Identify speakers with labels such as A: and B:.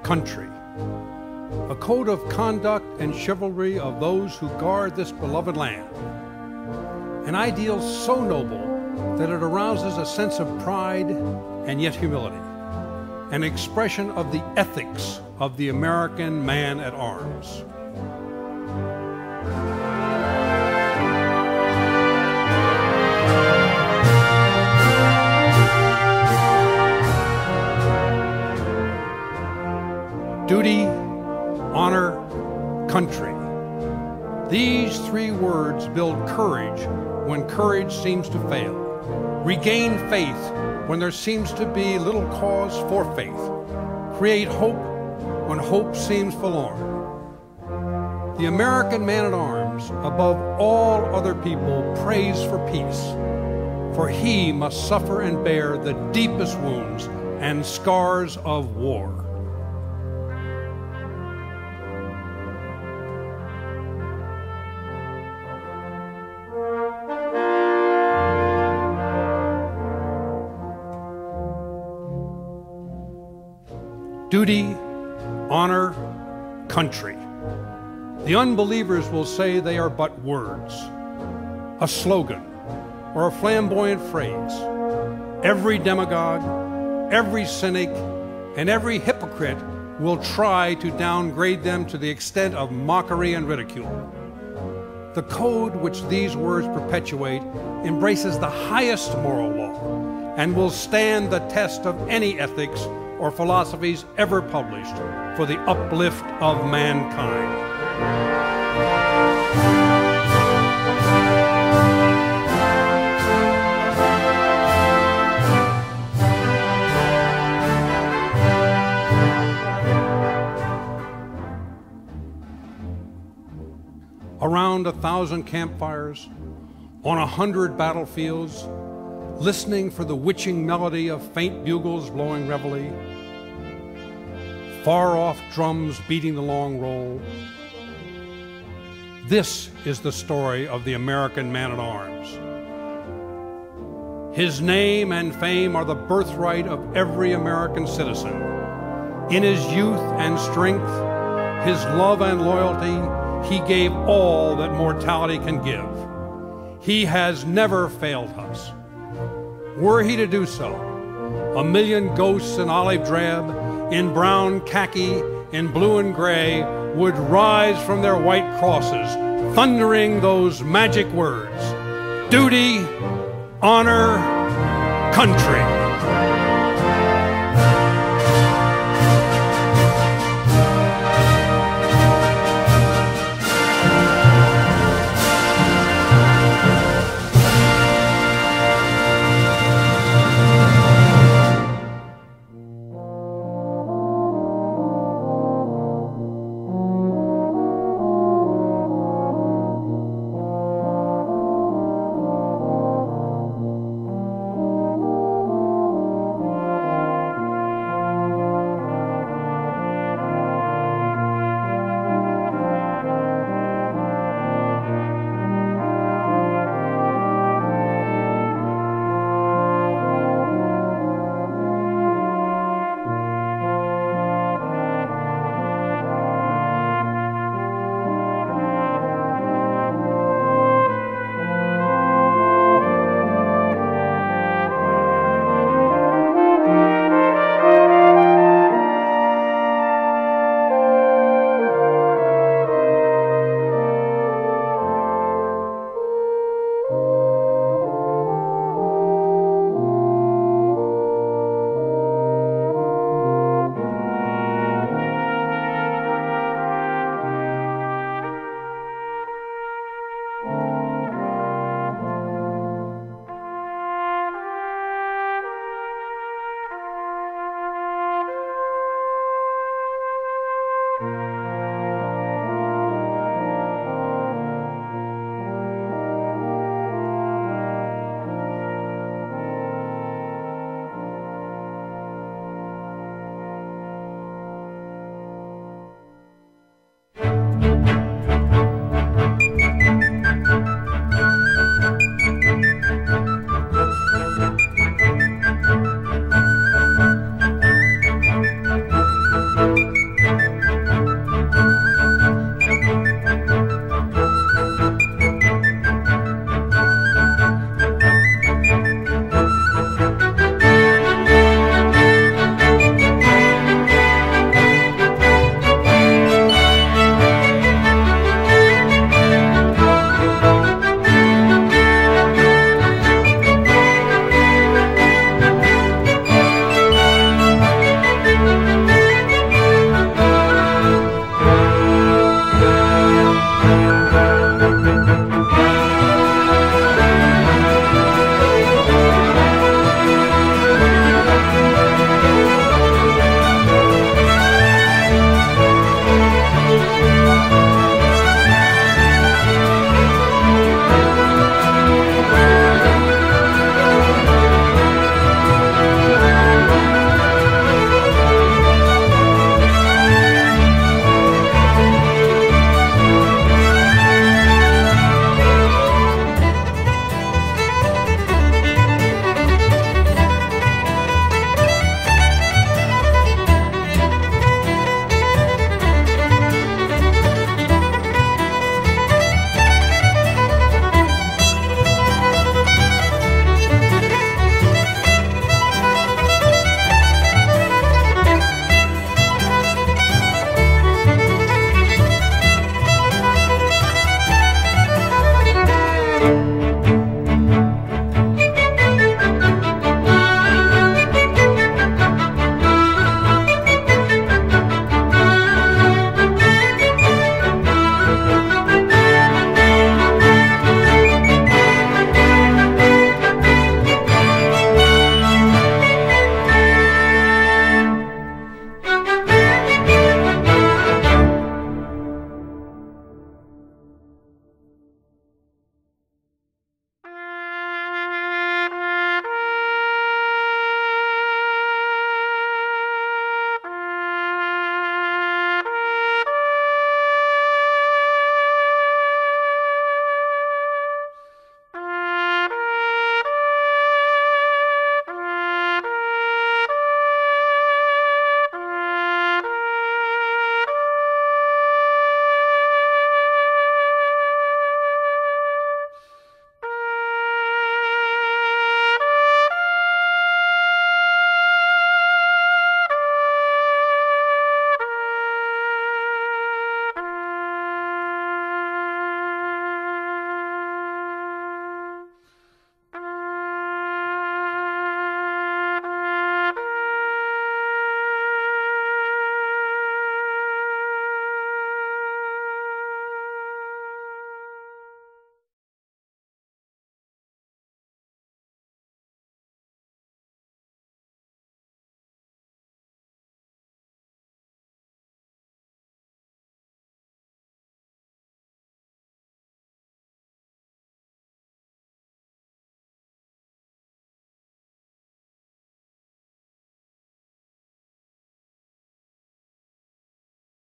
A: country. A code of conduct and chivalry of those who guard this beloved land. An ideal so noble that it arouses a sense of pride and yet humility. An expression of the ethics of the American man at arms. Duty, honor, country. These three words build courage when courage seems to fail. Regain faith when there seems to be little cause for faith. Create hope when hope seems forlorn. The American man-at-arms, above all other people, prays for peace, for he must suffer and bear the deepest wounds and scars of war. Duty, honor, country. The unbelievers will say they are but words, a slogan, or a flamboyant phrase. Every demagogue, every cynic, and every hypocrite will try to downgrade them to the extent of mockery and ridicule. The code which these words perpetuate embraces the highest moral law and will stand the test of any ethics or philosophies ever published for the uplift of mankind. Around 1,000 campfires, on 100 battlefields, listening for the witching melody of faint bugles blowing reveille, far-off drums beating the long roll. This is the story of the American man-at-arms. His name and fame are the birthright of every American citizen. In his youth and strength, his love and loyalty, he gave all that mortality can give. He has never failed us. Were he to do so, 1,000,000 ghosts in olive drab, in brown khaki, in blue and gray, would rise from their white crosses, thundering those magic words: duty, honor, country.